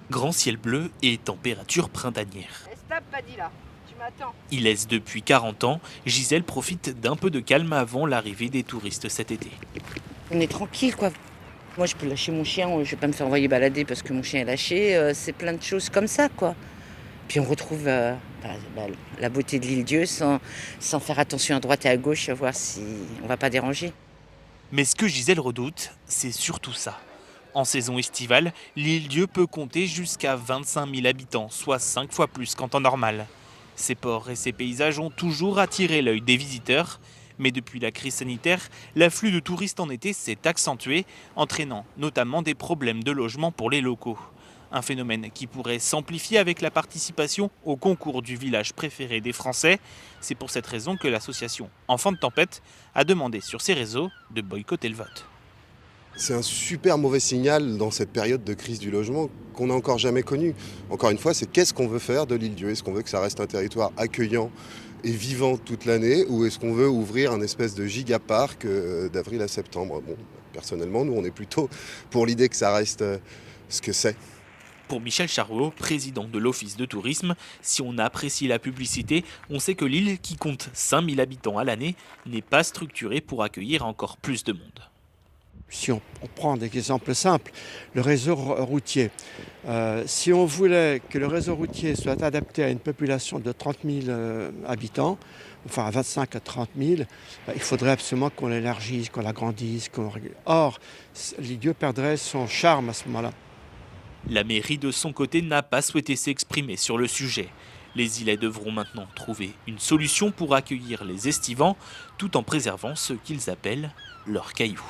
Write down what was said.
Grand ciel bleu et température printanière. Stop, Paddy, là. Tu m'attends. Il laisse depuis 40 ans, Gisèle profite d'un peu de calme avant l'arrivée des touristes cet été. On est tranquille, quoi. Moi, je peux lâcher mon chien, je vais pas me faire envoyer balader parce que mon chien est lâché. C'est plein de choses comme ça, quoi. Puis on retrouve la beauté de l'île-Dieu sans faire attention à droite et à gauche, à voir si on va pas déranger. Mais ce que Gisèle redoute, c'est surtout ça. En saison estivale, l'île-Dieu peut compter jusqu'à 25 000 habitants, soit 5 fois plus qu'en temps normal. Ces ports et ces paysages ont toujours attiré l'œil des visiteurs, mais depuis la crise sanitaire, l'afflux de touristes en été s'est accentué, entraînant notamment des problèmes de logement pour les locaux. Un phénomène qui pourrait s'amplifier avec la participation au concours du village préféré des Français. C'est pour cette raison que l'association Enfants de Tempête a demandé sur ses réseaux de boycotter le vote. C'est un super mauvais signal dans cette période de crise du logement qu'on n'a encore jamais connue. Encore une fois, c'est qu'est-ce qu'on veut faire de l'île-Dieu? Est-ce qu'on veut que ça reste un territoire accueillant et vivant toute l'année, ou est-ce qu'on veut ouvrir un espèce de gigaparc d'avril à septembre? Bon, personnellement, nous, on est plutôt pour l'idée que ça reste ce que c'est. Pour Michel Charlot, président de l'Office de tourisme, si on apprécie la publicité, on sait que l'île, qui compte 5000 habitants à l'année, n'est pas structurée pour accueillir encore plus de monde. Si on prend des exemples simples, le réseau routier. Si on voulait que le réseau routier soit adapté à une population de 30 000 habitants, enfin à 25 à 30 000, il faudrait absolument qu'on l'élargisse, qu'on l'agrandisse. Or, l'île-Dieu perdrait son charme à ce moment-là. La mairie, de son côté, n'a pas souhaité s'exprimer sur le sujet. Les îlets devront maintenant trouver une solution pour accueillir les estivants, tout en préservant ce qu'ils appellent leurs cailloux.